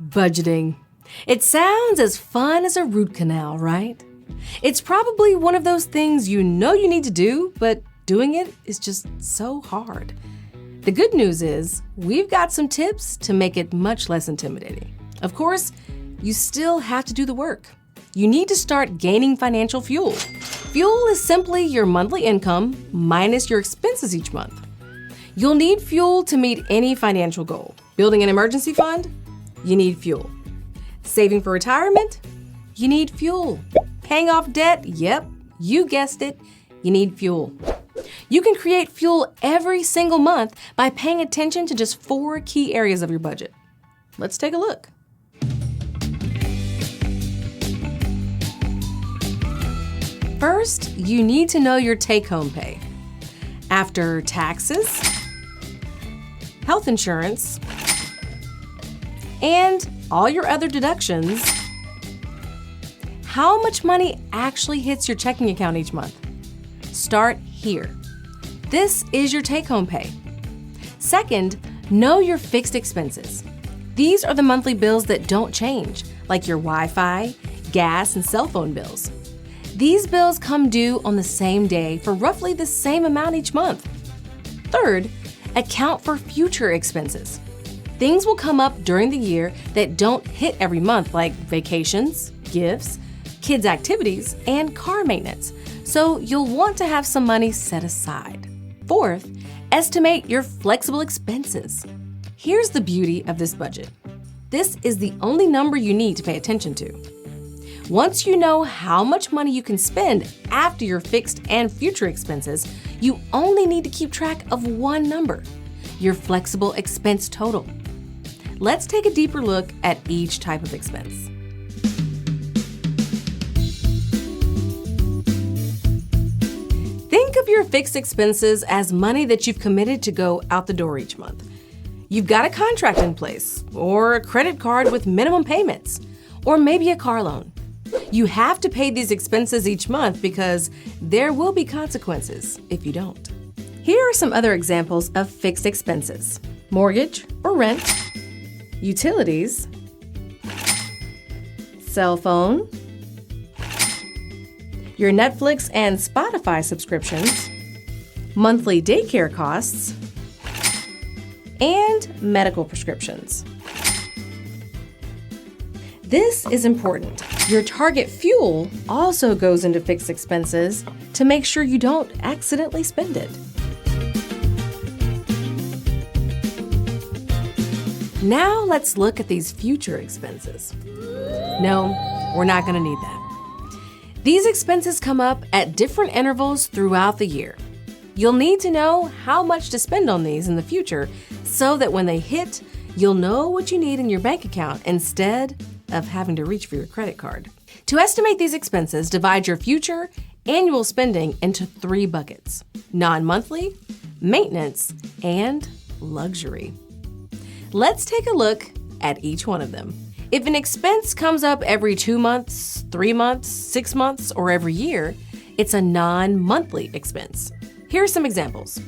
Budgeting. It sounds as fun as a root canal, right? It's probably one of those things you know you need to do, but doing it is just so hard. The good news is we've got some tips to make it much less intimidating. Of course, you still have to do the work. You need to start gaining financial fuel. Fuel is simply your monthly income minus your expenses each month. You'll need fuel to meet any financial goal. Building an emergency fund? You need fuel. Saving for retirement? You need fuel. Paying off debt? Yep, you guessed it, you need fuel. You can create fuel every single month by paying attention to just 4 key areas of your budget. Let's take a look. First, you need to know your take-home pay. After taxes, health insurance, and all your other deductions, how much money actually hits your checking account each month? Start here. This is your take-home pay. Second, know your fixed expenses. These are the monthly bills that don't change, like your Wi-Fi, gas, and cell phone bills. These bills come due on the same day for roughly the same amount each month. Third, account for future expenses. Things will come up during the year that don't hit every month, like vacations, gifts, kids' activities, and car maintenance. So you'll want to have some money set aside. Fourth, estimate your flexible expenses. Here's the beauty of this budget. This is the only number you need to pay attention to. Once you know how much money you can spend after your fixed and future expenses, you only need to keep track of one number, your flexible expense total. Let's take a deeper look at each type of expense. Think of your fixed expenses as money that you've committed to go out the door each month. You've got a contract in place, or a credit card with minimum payments, or maybe a car loan. You have to pay these expenses each month because there will be consequences if you don't. Here are some other examples of fixed expenses: mortgage or rent, utilities, cell phone, your Netflix and Spotify subscriptions, monthly daycare costs, and medical prescriptions. This is important. Your target fuel also goes into fixed expenses to make sure you don't accidentally spend it. Now let's look at these future expenses. No, we're not going to need that. These expenses come up at different intervals throughout the year. You'll need to know how much to spend on these in the future so that when they hit, you'll know what you need in your bank account instead of having to reach for your credit card. To estimate these expenses, divide your future annual spending into 3 buckets: non-monthly, maintenance, and luxury. Let's take a look at each one of them. If an expense comes up every 2 months, 3 months, 6 months, or every year, it's a non-monthly expense. Here are some examples: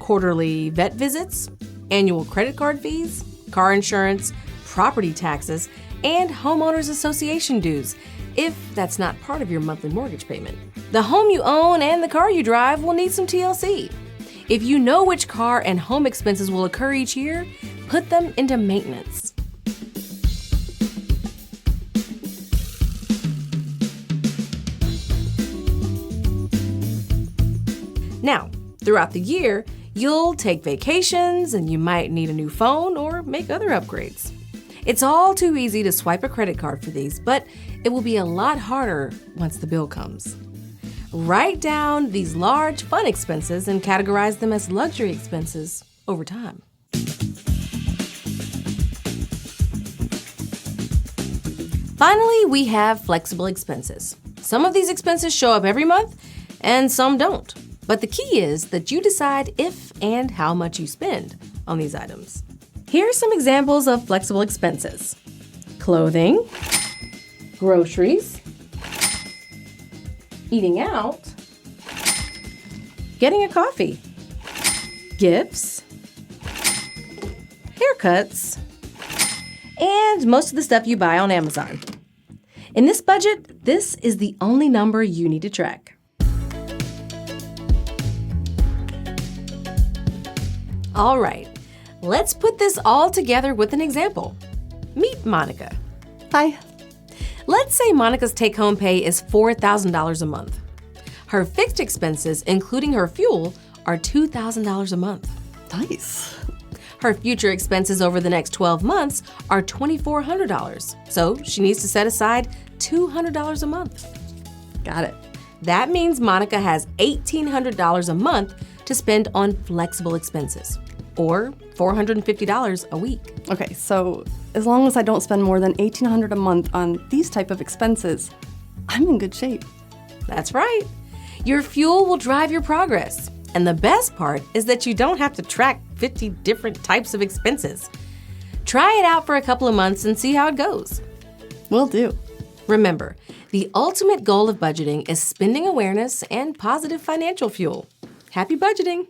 quarterly vet visits, annual credit card fees, car insurance, property taxes, and homeowners association dues, if that's not part of your monthly mortgage payment. The home you own and the car you drive will need some TLC. If you know which car and home expenses will occur each year, put them into maintenance. Now, throughout the year, you'll take vacations and you might need a new phone or make other upgrades. It's all too easy to swipe a credit card for these, but it will be a lot harder once the bill comes. Write down these large fun expenses and categorize them as luxury expenses over time. Finally, we have flexible expenses. Some of these expenses show up every month and some don't. But the key is that you decide if and how much you spend on these items. Here are some examples of flexible expenses: clothing, groceries, eating out, getting a coffee, gifts, haircuts, and most of the stuff you buy on Amazon. In this budget, this is the only number you need to track. All right, let's put this all together with an example. Meet Monica. Hi. Let's say Monica's take-home pay is $4,000 a month. Her fixed expenses, including her fuel, are $2,000 a month. Nice. Her future expenses over the next 12 months are $2,400, so she needs to set aside $200 a month. Got it. That means Monica has $1,800 a month to spend on flexible expenses, or $450 a week. Okay, so as long as I don't spend more than $1,800 a month on these type of expenses, I'm in good shape. That's right. Your fuel will drive your progress. And the best part is that you don't have to track 50 different types of expenses. Try it out for a couple of months and see how it goes. Will do. Remember, the ultimate goal of budgeting is spending awareness and positive financial fuel. Happy budgeting!